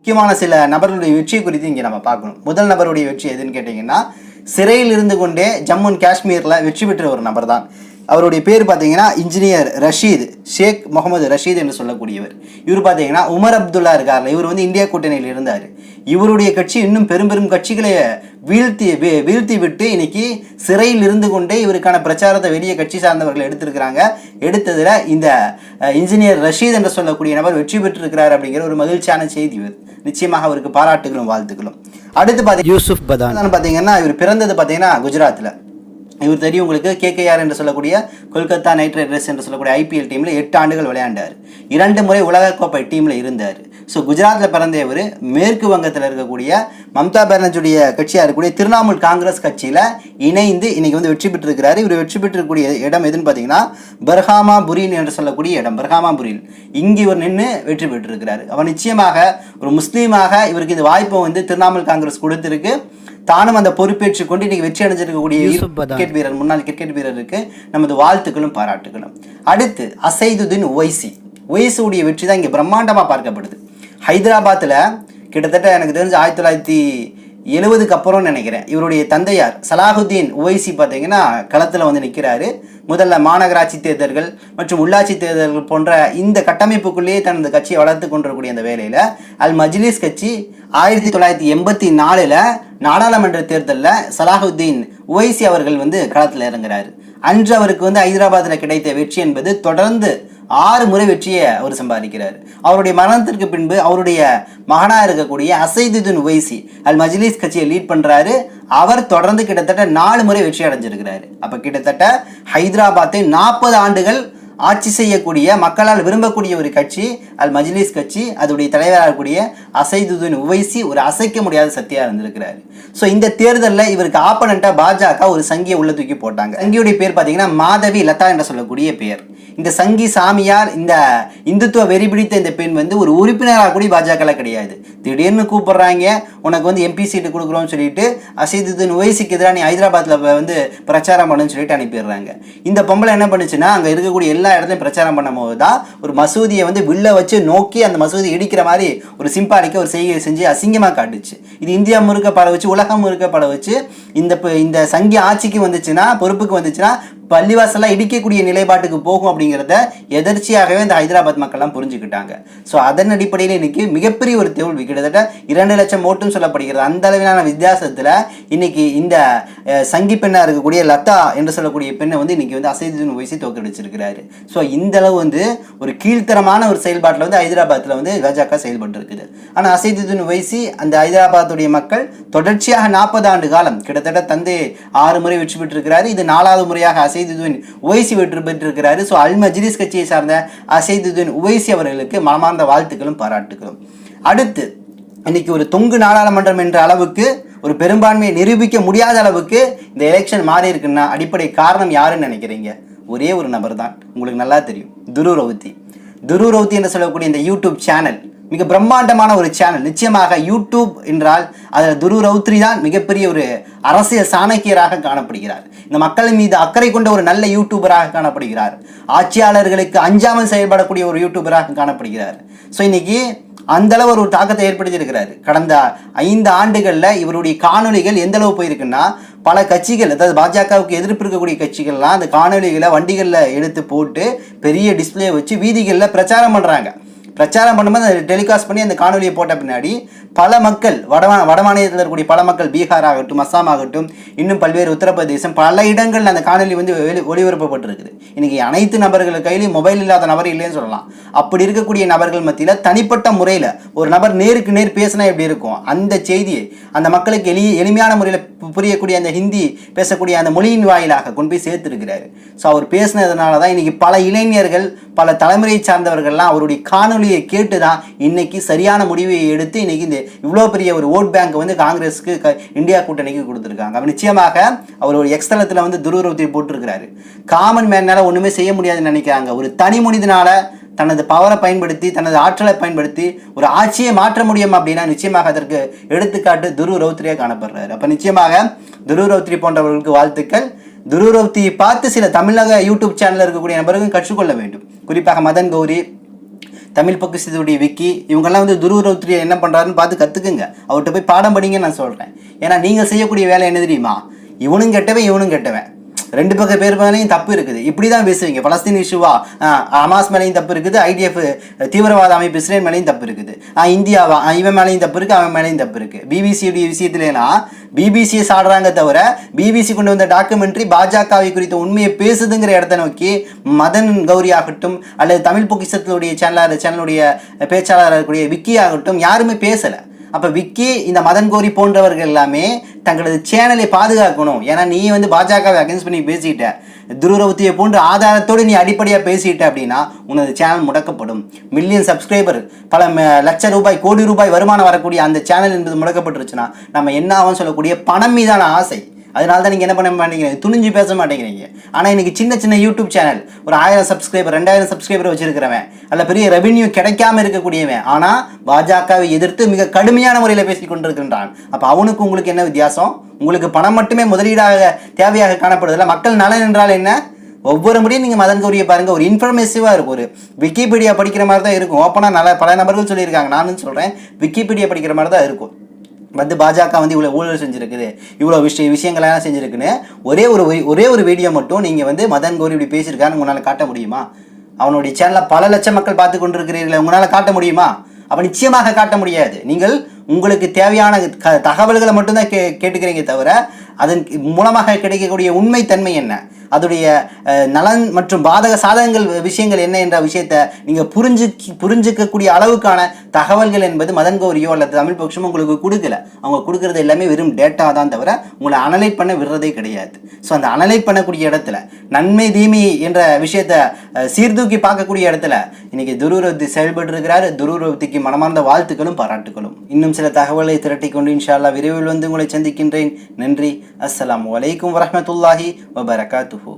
முக்கியமான சில நபர்களுடைய வெற்றி குறித்து இங்கே நம்ம பார்க்கணும். முதல் நபருடைய வெற்றி எதுன்னு கேட்டிங்கன்னா, சிறையில் இருந்து கொண்டே ஜம்மு அண்ட் காஷ்மீரில் வெற்றி பெற்ற ஒரு நபர் தான். அவருடைய பேர் பார்த்தீங்கன்னா இன்ஜினியர் ரஷீத், ஷேக் முகமது ரஷீத் என்று சொல்லக்கூடியவர். இவர் பார்த்தீங்கன்னா உமர் அப்துல்லா இருக்கார்ல, இவர் வந்து இந்தியா கூட்டணியில் இருந்தார். இவருடைய கட்சி இன்னும் பெரும் பெரும் கட்சிகளை வீழ்த்தி விட்டு இன்னைக்கு சிறையில் இருந்து கொண்டே இவருக்கான பிரச்சாரத்தை வெளியே கட்சி சார்ந்தவர்கள் எடுத்திருக்கிறாங்க. எடுத்ததில் இந்த இன்ஜினியர் ரஷீத் என்று சொல்லக்கூடிய நபர் வெற்றி பெற்றிருக்கிறார் அப்படிங்கிற ஒரு மகிழ்ச்சியான செய்தி. நிச்சயமாக அவருக்கு பாராட்டுகளும் வாழ்த்துக்களும். அடுத்து பார்த்தீங்கன்னா யூசுப் பதான் பார்த்தீங்கன்னா, இவர் பிறந்தது பார்த்தீங்கன்னா குஜராத்தில். இவர் தெரியும் உங்களுக்கு, கேகேஆர் என்று சொல்லக்கூடிய கொல்கத்தா நைட் ரைடர்ஸ் என்று சொல்லக்கூடிய ஐபிஎல் டீமில் 8 ஆண்டுகள் விளையாண்டார். 2 முறை உலகக்கோப்பை டீமில் இருந்தார். ஸோ குஜராத்தில் பிறந்த இவர் மேற்கு வங்கத்தில் இருக்கக்கூடிய மம்தா பானர்ஜியுடைய கட்சியாக இருக்கக்கூடிய திரிணாமுல் காங்கிரஸ் கட்சியில் இணைந்து இன்னைக்கு வந்து வெற்றி பெற்றிருக்கிறார். இவர் வெற்றி பெற்றிருக்கக்கூடிய இடம் எதுன்னு பார்த்தீங்கன்னா பர்ஹாமாபுரின் என்று சொல்லக்கூடிய இடம். பர்ஹாமாபுரியில் இங்கே இவர் நின்று வெற்றி பெற்றிருக்கிறார். அவர் நிச்சயமாக ஒரு முஸ்லீமாக இவருக்கு இந்த வாய்ப்பை வந்து திரிணாமுல் காங்கிரஸ் கொடுத்திருக்கு. தானும் அந்த பொறுப்பேற்று கொண்டு இன்னைக்கு வெற்றி அடைஞ்சிருக்கக்கூடிய கிரிக்கெட் வீரர், முன்னாள் கிரிக்கெட் வீரருக்கு நமது வாழ்த்துக்களும் பாராட்டுகளும். அடுத்து அசைதுதீன் ஒவைசியுடைய வெற்றி தான் இங்கே பிரம்மாண்டமாக பார்க்கப்படுது. ஹைதராபாத்தில் கிட்டத்தட்ட எனக்கு தெரிஞ்சு 1970க்கு அப்புறம்னு நினைக்கிறேன், இவருடைய தந்தையார் சலாஹுதீன் ஒவைசி பார்த்தீங்கன்னா களத்தில் வந்து நிற்கிறாரு. முதல்ல மாநகராட்சி தேர்தல்கள் மற்றும் உள்ளாட்சி தேர்தல்கள் போன்ற இந்த கட்டமைப்புக்குள்ளேயே தனது கட்சியை வளர்த்து கொண்டிருக்கக்கூடிய அந்த வேலையில் அல் மஜ்லிஸ் கட்சி 1984 நாடாளுமன்ற தேர்தலில் சலாஹுதீன் ஒவைசி அவர்கள் வந்து களத்தில் இறங்குறாரு. அன்று அவருக்கு வந்து ஹைதராபாத்தில் கிடைத்த வெற்றி என்பது தொடர்ந்து 6 முறை வெற்றியை அவர் சம்பாதிக்கிறார். அவருடைய மரணத்திற்கு பின்பு அவருடைய மகனாக இருக்கக்கூடிய அசைதுதீன் ஒவைசி அல் மஜ்லிஸ் கட்சியை லீட் பண்ணுறாரு. அவர் தொடர்ந்து கிட்டத்தட்ட 4 முறை வெற்றி அடைஞ்சிருக்கிறாரு. அப்போ கிட்டத்தட்ட ஹைதராபாத்தை 40 ஆண்டுகள் ஆட்சி செய்யக்கூடிய, மக்களால் விரும்பக்கூடிய ஒரு கட்சி அல் மஜ்லிஸ் கட்சி. அதோடைய தலைவராக இருக்கக்கூடிய அசைதுதீன் ஒவைசி ஒரு அசைக்க முடியாத சக்தியாக இருந்திருக்கிறாரு. ஸோ இந்த தேர்தலில் இவருக்கு ஆப்பனண்ட்டாக பாஜக ஒரு சங்கியை உள்ள தூக்கி போட்டாங்க. சங்கியுடைய பேர் பார்த்தீங்கன்னா மாதவி லதா என்று சொல்லக்கூடிய பேர். இந்த சங்கி சாமியார், இந்த இந்துத்துவ வெறி பிடித்த இந்த பெண் வந்து ஒரு உறுப்பினராக கூட பாஜக கிடையாது. திடீர்னு கூப்பிடுறாங்க, உனக்கு வந்து எம்பி சீட்டு கொடுக்குறோம்னு சொல்லிட்டு அசைதுதீன் ஒவைசிக்கு எதிராக நீ ஹைதராபாத்தில் வந்து பிரச்சாரம் பண்ணுன்னு சொல்லிட்டு அனுப்பிடுறாங்க. இந்த பொம்பளை என்ன பண்ணுச்சுன்னா, அங்கே இருக்கக்கூடிய எல்லா இடத்துலையும் பிரச்சாரம் பண்ணும் போது தான் ஒரு மசூதியை வந்து வில்ல வச்சு நோக்கி அந்த மசூதி இடிக்கிற மாதிரி ஒரு சிம்பாலிக்க ஒரு செய்கை செஞ்சு அசிங்கமாக காட்டுச்சு. இது இந்தியா முழுக்க பட வச்சு, உலகம் முழுக்க பட வச்சு இந்த சங்கி ஆட்சிக்கு வந்துச்சுன்னா, பொறுப்புக்கு வந்துச்சுன்னா பள்ளிவாசலாம் இடிக்கக்கூடிய நிலைப்பாட்டுக்கு போகும் அப்படிங்கிறத எதர்ச்சியாகவே இந்த ஹைதராபாத் மக்கள்லாம் புரிஞ்சுக்கிட்டாங்க. ஸோ அதன் அடிப்படையில் இன்னைக்கு மிகப்பெரிய ஒரு தோல்வி, கிட்டத்தட்ட 2 லட்சம் ஓட்டுன்னு சொல்லப்படுகிறது. அந்த அளவிலான வித்தியாசத்தில் இன்னைக்கு இந்த சங்கி பெண்ணாக இருக்கக்கூடிய லதா என்று சொல்லக்கூடிய பெண்ணை வந்து இன்னைக்கு வந்து அசைதுதீன் ஒவைசி தோற்கடிச்சிருக்கிறாரு. ஸோ இந்த அளவு வந்து ஒரு கீழ்த்தரமான ஒரு செயல்பாட்டில் வந்து ஹைதராபாத்தில் வந்து பாஜக செயல்பட்டு இருக்குது. ஆனால் அசைதுதீன் ஒவைசி அந்த ஹைதராபாத்துடைய மக்கள் தொடர்ச்சியாக 40 ஆண்டு காலம், கிட்டத்தட்ட தந்தை 6 முறை வெற்றி பெற்றிருக்கிறாரு. இது 4வது முறையாக அசைதுதீன் ஒவைசி வெற்றி பெற்றிருக்கிறாரு. ஸோ அல் மஜ்லிஸ் கட்சியை சார்ந்த அசைதுதீன் ஒவைசி அவர்களுக்கு மனமார்ந்த வாழ்த்துக்களும் பாராட்டுகளும். அடுத்து இன்னைக்கு ஒரு தொங்கு நாடாளுமன்றம் என்ற அளவுக்கு, ஒரு பெரும்பான்மையை நிரூபிக்க முடியாத அளவுக்கு இந்த எலெக்ஷன் மாறி இருக்குன்னா அடிப்படை காரணம் யாருன்னு நினைக்கிறீங்க? ஒரே ஒரு நபர் தான், உங்களுக்கு நல்லா தெரியும், துருவ் ரவுத்தி என்று சொல்லக்கூடிய இந்த யூடியூப் சேனல் மிக பிரம்மாண்டமான ஒரு சேனல். நிச்சயமாக யூடியூப் என்றால் அதில் துருவ் ரவுத்ரி தான் மிகப்பெரிய ஒரு அரசியல் சாணக்கியராக காணப்படுகிறார். இந்த மக்களின் மீது அக்கறை கொண்ட ஒரு நல்ல யூடியூபராக காணப்படுகிறார். ஆட்சியாளர்களுக்கு அஞ்சாமல் செயல்படக்கூடிய ஒரு யூடியூபராக காணப்படுகிறார். ஸோ இன்னைக்கு அந்த அளவு ஒரு தாக்கத்தை ஏற்படுத்தி இருக்கிறார். கடந்த 5 ஆண்டுகளில் இவருடைய காணொலிகள் எந்த அளவு போயிருக்குன்னா, பல கட்சிகள், அதாவது பாஜகவுக்கு எதிர்ப்பு இருக்கக்கூடிய கட்சிகள்லாம் அந்த காணொலிகளை வண்டிகளில் எடுத்து போட்டு பெரிய டிஸ்பிளே வச்சு வீதிகளில் பிரச்சாரம் பண்ணுறாங்க. பிரச்சாரம் பண்ணும்போது அதை டெலிகாஸ்ட் பண்ணி அந்த காணொலியை போட்ட பின்னாடி பல மக்கள், வட மாநிலத்தில் இருக்கக்கூடிய பல மக்கள், பீகார் ஆகட்டும், அஸ்ஸாம் ஆகட்டும், இன்னும் பல்வேறு உத்தரப்பிரதேசம், பல இடங்களில் அந்த காணொலி வந்து ஒளிபரப்பப்பட்டிருக்குது. இன்னைக்கு அனைத்து நபர்கள் கையிலையும் மொபைல் இல்லாத நபர் இல்லைன்னு சொல்லலாம். அப்படி இருக்கக்கூடிய நபர்கள் மத்தியில் தனிப்பட்ட முறையில் ஒரு நபர் நேருக்கு நேர் பேசினா எப்படி இருக்கும், அந்த செய்தியை அந்த மக்களுக்கு எளிமையான முறையில் புரியக்கூடிய அந்த ஹிந்தி பேசக்கூடிய அந்த மொழியின் வாயிலாக கொண்டு போய் சேர்த்துருக்கிறாரு. ஸோ அவர் பேசினதுனால தான் இன்னைக்கு பல இளைஞர்கள், பல தலைமுறையை சார்ந்தவர்கள்லாம் அவருடைய காணொலியை கேட்டு தான் இன்னைக்கு சரியான முடிவை எடுத்து இன்னைக்கு இந்த இவ்வளோ பெரிய ஒரு ஓட் பேங்க் வந்து காங்கிரஸுக்கு, இந்தியா கூட்டணிக்கு கொடுத்துருக்காங்க. அவர் நிச்சயமாக அவர் ஒரு எக்ஸ்தலத்தில் வந்து துருவ் ரவுத்தி போட்டிருக்கிறாரு. காமன் மேனால ஒன்றுமே செய்ய முடியாதுன்னு நினைக்கிறாங்க. ஒரு தனி மனிதனால தனது பவரை பயன்படுத்தி, தனது ஆற்றலை பயன்படுத்தி ஒரு ஆட்சியை மாற்ற முடியும் அப்படின்னா நிச்சயமாக அதற்கு எடுத்துக்காட்டு துருவ் ரவுத்ரியாக காணப்படுறாரு. அப்போ நிச்சயமாக துருவ் ரவுத்ரி போன்றவர்களுக்கு வாழ்த்துக்கள். துருவ் ரவுத்தியை பார்த்து சில தமிழக யூடியூப் சேனலில் இருக்கக்கூடிய நபர்களும் கற்றுக்கொள்ள வேண்டும். குறிப்பாக மதன் கௌரி, தமிழ் பொக்கிஷத்துடைய விக்கி, இவங்கெல்லாம் வந்து துருவரவுத்துறை என்ன பண்ணுறாருன்னு பார்த்து கற்றுக்குங்க. அவர்கிட்ட போய் பாடம் படிங்கன்னு நான் சொல்கிறேன். ஏன்னா நீங்கள் செய்யக்கூடிய வேலை என்ன தெரியுமா? இவனும் கெட்டவன் இவனும் கெட்டவன், ரெண்டு பக்கம் பேர் மேலேயும் தப்பு இருக்குது, இப்படி தான் பேசுவீங்க. பலஸ்தீன் இஷ்யூவா ஹமாஸ் மேலேயும் தப்பு இருக்குது, ஐடிஎஃப் தீவிரவாத அமைப்பு இஸ்ரேல் மேலேயும் தப்பு இருக்குது, இந்தியாவா இவன் மேலேயும் தப்பு இருக்குது, அவன் மேலேயும் தப்பு இருக்குது. பிபிசியுடைய விஷயத்துலாம் பிபிசியை சாடுறாங்க தவிர பிபிசி கொண்டு வந்த டாக்குமெண்ட்ரி பாஜகவை குறித்த உண்மையை பேசுதுங்கிற இடத்த நோக்கி மதன் கௌரி ஆகட்டும் அல்லது தமிழ் பொக்கிஷத்தினுடைய சேனலுடைய பேச்சாளராக இருக்கக்கூடிய விக்கி ஆகட்டும் யாருமே பேசலை. அப்போ விக்கி இந்த மதன் கோரி போன்றவர்கள் எல்லாமே தங்களது சேனலை பாதுகாக்கணும். ஏன்னா நீ வந்து பாஜகவை அகேன்ஸ்ட் பண்ணி பேசிட்ட, துருவரவுத்தியை போன்ற ஆதாரத்தோடு நீ அடிப்படையாக பேசிட்ட அப்படின்னா உனது சேனல் முடக்கப்படும். மில்லியன் சப்ஸ்கிரைபர், பல லட்ச ரூபாய் கோடி ரூபாய் வருமானம் வரக்கூடிய அந்த சேனல் என்பது முடக்கப்பட்டுருச்சுன்னா நம்ம என்ன ஆகும் சொல்லக்கூடிய பணம் மீதான ஆசை. அதனால தான் நீங்கள் என்ன பண்ண மாட்டேங்கிறீங்க, துணிஞ்சு பேச மாட்டேங்கிறீங்க. ஆனால் இன்றைக்கி சின்ன சின்ன யூடியூப் சேனல் ஒரு 1000 சப்ஸ்கிரைபர் 2000 சப்ஸ்கிரைபர் வச்சுருக்கிறவன், அல்ல பெரிய ரெவென்யூ கிடைக்காம இருக்கக்கூடியவன், ஆனால் பாஜகவை எதிர்த்து மிக கடுமையான முறையில் பேசி கொண்டிருக்கின்றான். அப்போ அவனுக்கு உங்களுக்கு என்ன வித்தியாசம்? உங்களுக்கு பணம் மட்டுமே முதலீடாக தேவையாக காணப்படுதில்லை. மக்கள் நலன் என்றால் என்ன? ஒவ்வொரு முறையும் நீங்கள் மதன் கௌரியை பாருங்கள், ஒரு இன்ஃபர்மேட்டிவாக இருக்கும். ஒரு விக்கிபீடியா படிக்கிற மாதிரி தான் இருக்கும். ஓப்பனாக பல நபர்கள் சொல்லியிருக்காங்க, நானும் சொல்கிறேன், விக்கிபீடியா படிக்கிற மாதிரி தான் இருக்கும். வந்து பாஜக வந்து இவ்வளோ ஊழல் செஞ்சுருக்குது, இவ்வளோ விஷயங்கள்லாம் செஞ்சுருக்குன்னு ஒரே ஒரு வீடியோ மட்டும் நீங்கள் வந்து மதன் கௌரி இப்படி பேசியிருக்கான்னு உங்களால் காட்ட முடியுமா? அவனுடைய சேனலில் பல லட்சம் மக்கள் பார்த்து கொண்டு இருக்கிறீர்கள், உங்களால் காட்ட முடியுமா? அப்போ நிச்சயமாக காட்ட முடியாது. நீங்கள் உங்களுக்கு தேவையான தகவல்களை மட்டும்தான் கேட்டுக்கிறீங்க தவிர அதன் மூலமாக கிடைக்கக்கூடிய உண்மை தன்மை என்ன, அதோடைய நலன் மற்றும் பாதக சாதகங்கள் விஷயங்கள் என்ன என்ற விஷயத்தை நீங்கள் புரிஞ்சிக்கக்கூடிய அளவுக்கான தகவல்கள் என்பது மதன் கௌரியோ அல்லது தமிழ் பட்சமோ உங்களுக்கு கொடுக்கல. அவங்க கொடுக்கறது எல்லாமே வெறும் டேட்டா தான் தவிர உங்களை அனலைட் பண்ண விடுறதே கிடையாது. ஸோ அந்த அனலைட் பண்ணக்கூடிய இடத்துல நன்மை தீமை என்ற விஷயத்தை சீர்தூக்கி பார்க்கக்கூடிய இடத்துல இன்னைக்கு துருவரவுத்தி செயல்பட்டு இருக்கிறார். துருவரவுத்திக்கு மனமார்ந்த வாழ்த்துக்களும் பாராட்டுகளும். இன்னும் சில தகவலை திரட்டி கொண்டு இன்ஷா அல்லாஹ் விரைவில் வந்து உங்களை சந்திக்கின்றேன். நன்றி. அஸ்ஸலாமு அலைக்கும் வரஹ்மத்துல்லாஹி வபரகாத்துஹு.